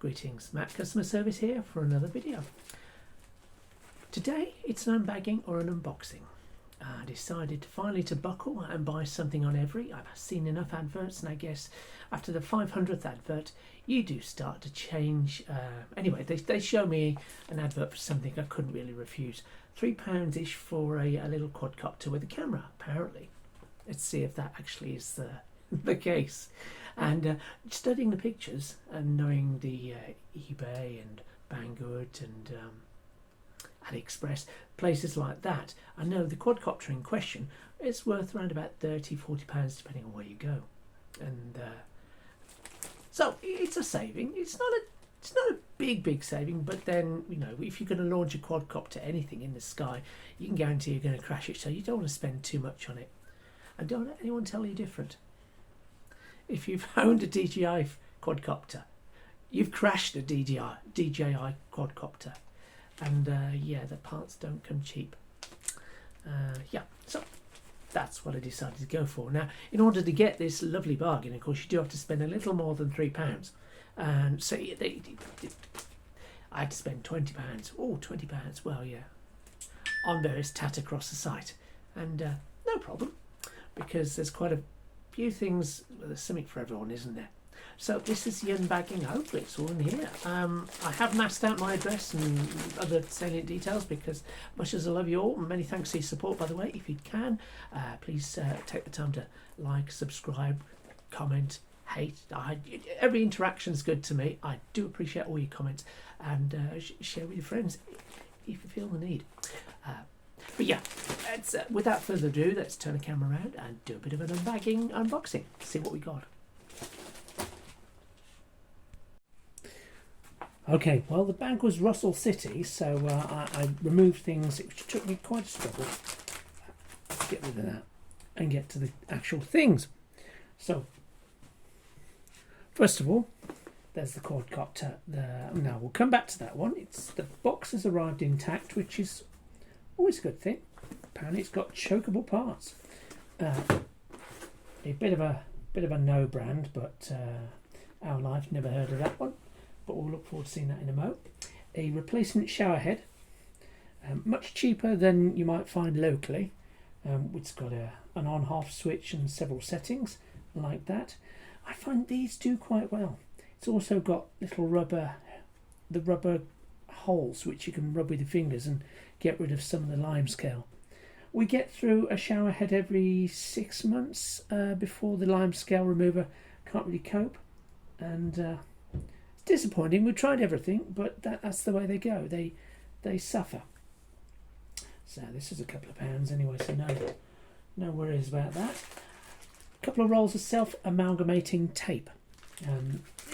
Greetings, Matt Customer Service here for another video. Today it's an unbagging or an unboxing. I decided finally to buckle and buy something on Every. I've seen enough adverts, and I guess after the 500th advert you do start to change. Anyway, they show me an advert for something I couldn't really refuse. £3-ish for a little quadcopter with a camera, apparently. Let's see if that actually is the case. And studying the pictures and knowing the eBay and Banggood and AliExpress, places like that, I know the quadcopter in question is worth around about £30-40 depending on where you go. And so it's a saving. It's not a big saving, but then, you know, if you're going to launch a quadcopter, anything in the sky, you can guarantee you're going to crash it, so you don't want to spend too much on it. And don't let anyone tell you different. If you've owned a DJI quadcopter, you've crashed a DJI quadcopter. And yeah, the parts don't come cheap. Yeah, so that's what I decided to go for. Now, in order to get this lovely bargain, of course, you do have to spend a little more than £3. And so I had to spend £20. Oh, £20, well, yeah, on various tat across the site. And no problem, because there's quite a few things. Well, there's something for everyone, isn't there? So this is the unbagging. Hopefully it's all in here. I have masked out my address and other salient details because, much as I love you all, and many thanks for your support, by the way, if you can, please take the time to like, subscribe, comment, hate. Every interaction is good to me. I do appreciate all your comments, and share with your friends if you feel the need. But yeah, without further ado, let's turn the camera around and do a bit of an unboxing. See what we got. Okay, well, the bag was Russell City, so I removed things. It took me quite a struggle to get rid of that and get to the actual things. So, first of all, there's the quadcopter. Now, we'll come back to that one. The box has arrived intact, which is always a good thing. Apparently, it's got chokeable parts. A bit of a no brand, but our life never heard of that one. But we'll look forward to seeing that in a mo. A replacement shower head, much cheaper than you might find locally. It's got an on-off switch and several settings like that. I find these do quite well. It's also got little rubber holes which you can rub with your fingers and get rid of some of the lime scale. We get through a shower head every 6 months before the lime scale remover can't really cope, and it's disappointing. We tried everything, but that's the way they go. They suffer. So this is a couple of pounds anyway, so no worries about that. A couple of rolls of self-amalgamating tape.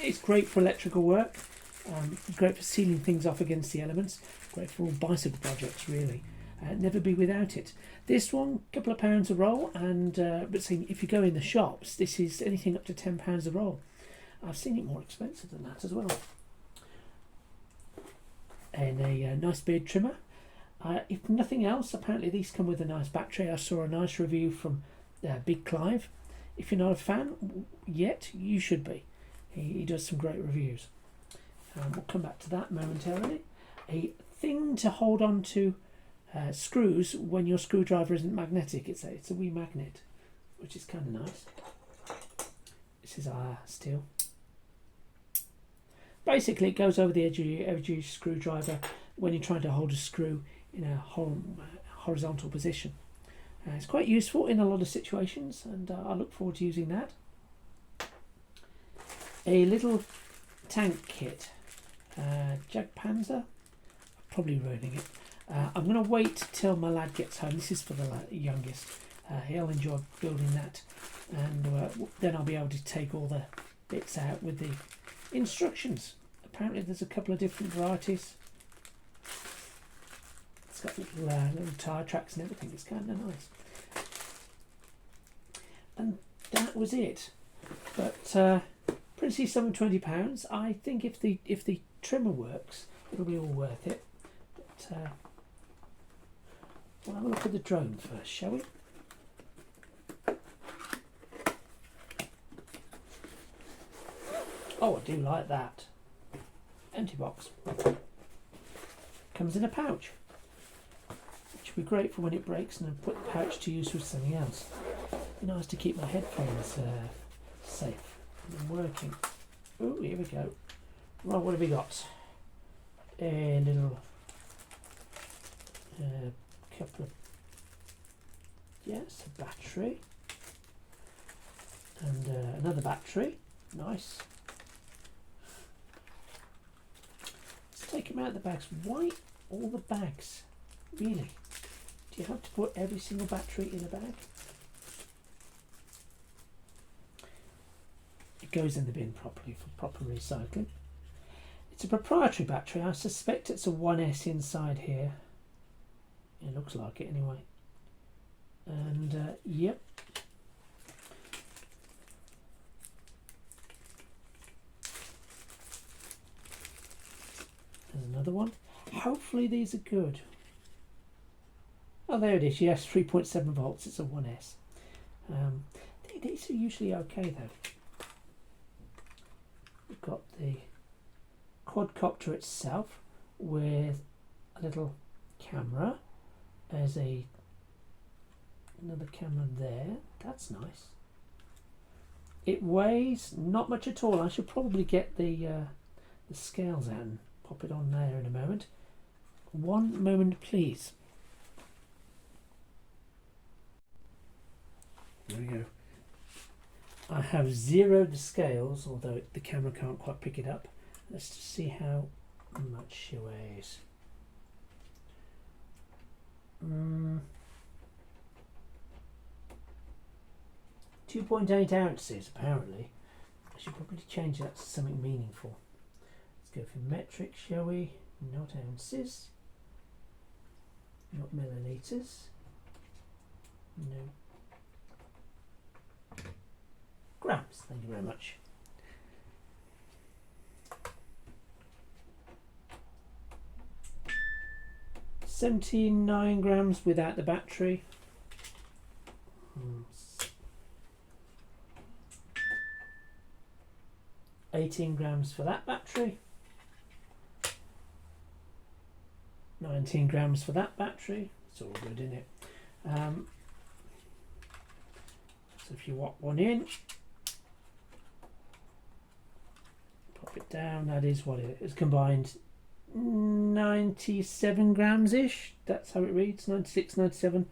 It's great for electrical work, great for sealing things off against the elements, great for all bicycle projects really. Never be without it. This one, a couple of pounds a roll, and but see, if you go in the shops, this is anything up to £10 a roll. I've seen it more expensive than that as well. And a nice beard trimmer. If nothing else, apparently these come with a nice battery. I saw a nice review from Big Clive. If you're not a fan yet, you should be. He does some great reviews. We'll come back to that momentarily. A thing to hold on to screws when your screwdriver isn't magnetic. It's a wee magnet, which is kind of nice. This is our steel. Basically, it goes over the edge of your screwdriver when you're trying to hold a screw in a horizontal position. It's quite useful in a lot of situations, and I look forward to using that. A little tank kit. Jag Panzer. Probably ruining it. I'm going to wait till my lad gets home. This is for the youngest. He'll enjoy building that, and then I'll be able to take all the bits out with the instructions. Apparently there's a couple of different varieties. It's got little tyre tracks and everything. It's kind of nice. And that was it. But pretty some £20. I think if the trimmer works, it'll be all worth it. But we'll have a look at the drone first, shall we? Oh, I do like that. empty box. Comes in a pouch, which would be great for when it breaks, and I'll put the pouch to use with something else. Be nice to keep my headphones safe and working. Oh, here we go. Right, what have we got? A little couple of, yes, a battery, and another battery. Nice. Let's take them out of the bags. Why all the bags? Really? Do you have to put every single battery in a bag? It goes in the bin properly for proper recycling. It's a proprietary battery. I suspect it's a 1S inside here. It looks like it anyway. And yep. There's another one. Hopefully these are good. Oh, there it is. Yes, 3.7 volts. It's a 1S. These are usually okay though. We've got the quadcopter itself with a little camera. There's another camera there. That's nice. It weighs not much at all. I should probably get the scales out and pop it on there in a moment. One moment, please. There we go. I have zeroed the scales, although the camera can't quite pick it up. Let's just see how much she weighs. 2.8 ounces apparently. I should probably change that to something meaningful. Let's go for metric, shall we? Not ounces, not milliliters, no, grams. Thank you very much. $79 grams without the battery. 18 grams for that battery. 19 grams for that battery. It's all good, isn't it? So if you whack one in, pop it down, that is what it is. Combined 97 grams ish. That's how it reads. 96, 97.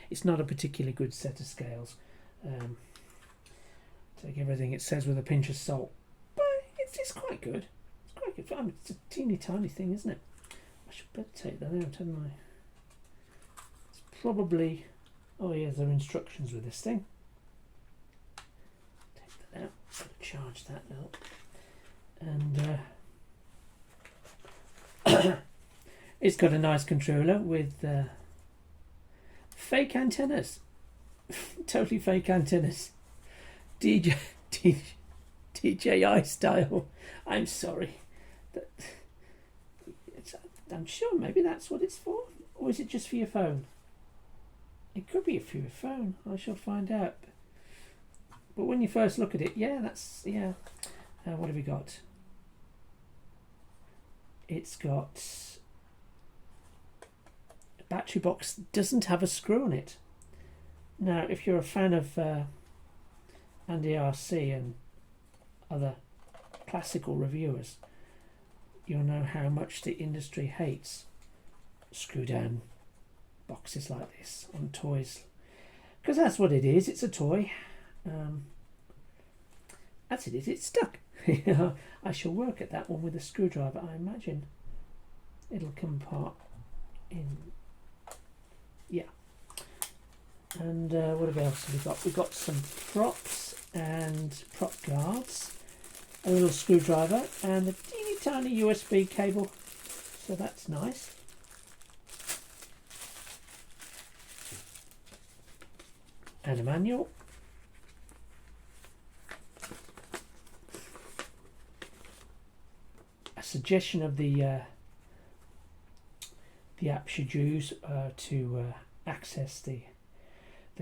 It's not a particularly good set of scales. Take everything it says with a pinch of salt, but it's quite good. It's quite good. I mean, it's a teeny tiny thing, isn't it? I should better take that out, hadn't I? It's probably, oh yeah, there are instructions with this thing. Take that out. Charge that up. And it's got a nice controller with fake antennas. Totally fake antennas. DJI style. I'm sorry. I'm sure maybe that's what it's for. Or is it just for your phone? It could be for your phone. I shall find out. But when you first look at it, yeah, that's, yeah. What have we got? It's got a battery box, doesn't have a screw on it. Now, if you're a fan of Andy RC and other classical reviewers, you'll know how much the industry hates screw down boxes like this on toys, because that's what it is. It's a toy. That's it. It's stuck. I shall work at that one with a screwdriver. I imagine it'll come apart in, yeah. And what else have we got? We've got some props and prop guards, a little screwdriver, and a teeny tiny USB cable. So that's nice. And a manual. A suggestion of the app should use to access the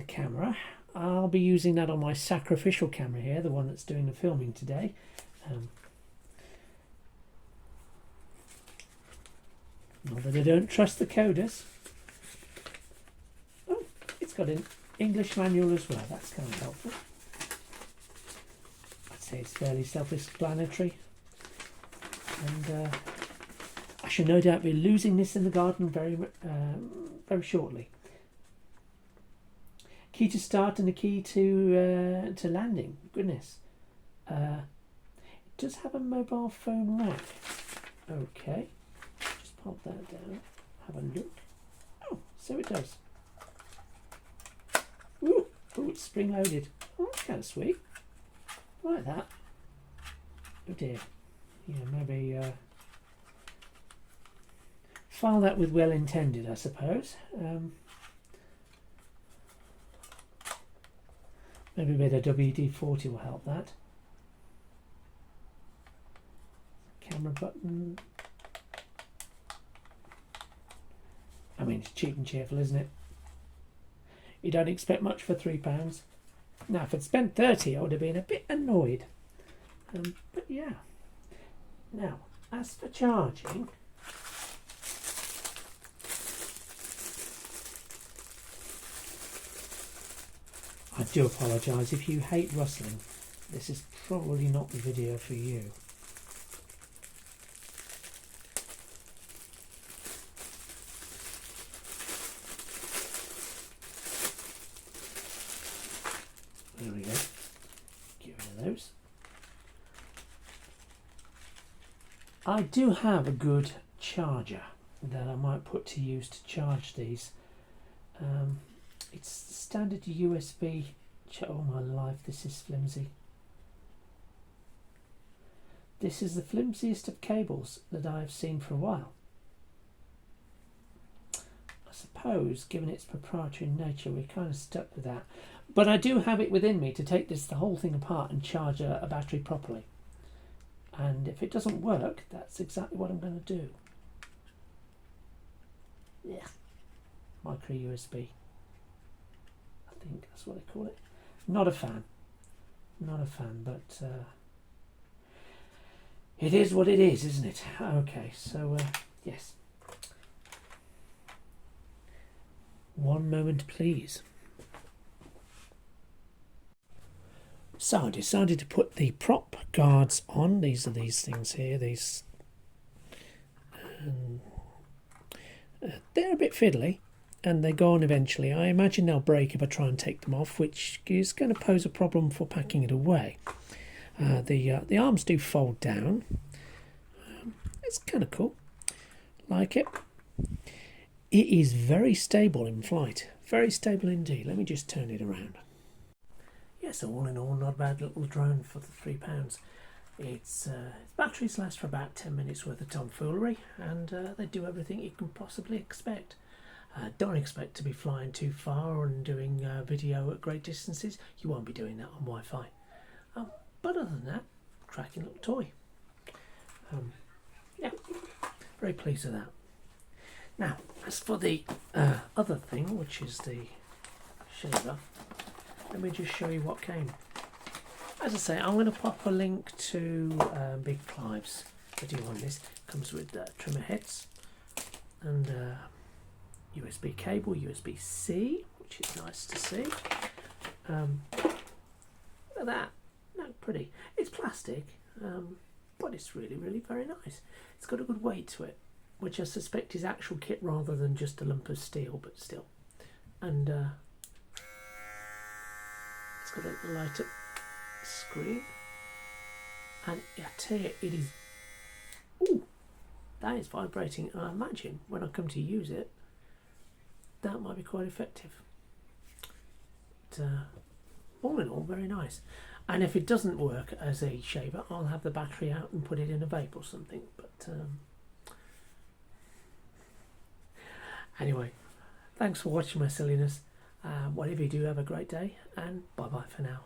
camera. I'll be using that on my sacrificial camera here, the one that's doing the filming today. Not that I don't trust the coders. Oh, it's got an English manual as well. That's kind of helpful. I'd say it's fairly self-explanatory. And I should no doubt be losing this in the garden very shortly. Key to start and the key to landing. Goodness. It does have a mobile phone rack. Okay. Just pop that down. Have a look. Oh, so it does. Ooh, ooh, it's spring loaded. Oh, that's kind of sweet. I like that. Oh dear. Yeah, maybe file that with well intended, I suppose. Maybe a bit of WD-40 will help that. Camera button. I mean, it's cheap and cheerful, isn't it? You don't expect much for £3. Now, if I'd spent 30, I would have been a bit annoyed. But yeah. Now, as for charging, I do apologise if you hate rustling. This is probably not the video for you. There we go. Get rid of those. I do have a good charger that I might put to use to charge these. It's standard USB. Oh my life, this is flimsy. This is the flimsiest of cables that I've seen for a while. I suppose, given its proprietary nature, we're kind of stuck with that. But I do have it within me to take the whole thing apart and charge a battery properly. And if it doesn't work, that's exactly what I'm going to do. Yeah, micro USB. I think that's what they call it. Not a fan. Not a fan, but it is what it is, isn't it? Okay, so yes. One moment, please. So I decided to put the prop guards on. These are these things here. These they're a bit fiddly, and they go on eventually. I imagine they'll break if I try and take them off, which is going to pose a problem for packing it away. The arms do fold down. It's kind of cool. Like it. It is very stable in flight. Very stable indeed. Let me just turn it around. Yeah, so all in all, not a bad little drone for the £3. Its batteries last for about 10 minutes worth of tomfoolery, and they do everything you can possibly expect. Don't expect to be flying too far and doing video at great distances. You won't be doing that on Wi-Fi. But other than that, cracking little toy. Yeah, very pleased with that. Now, as for the other thing, which is the shaver, let me just show you what came. As I say, I'm going to pop a link to Big Clive's video on this. It comes with trimmer heads and USB cable, USB-C, which is nice to see. Look at that. No, pretty. It's plastic, but it's really, really very nice. It's got a good weight to it, which I suspect is actual kit rather than just a lump of steel, but still. And it's got a light up screen, and I tell you, it is. Ooh, that is vibrating. And I imagine when I come to use it, that might be quite effective. But, all in all, very nice. And if it doesn't work as a shaver, I'll have the battery out and put it in a vape or something. But anyway, thanks for watching my silliness. Whatever you do, have a great day, and bye bye for now.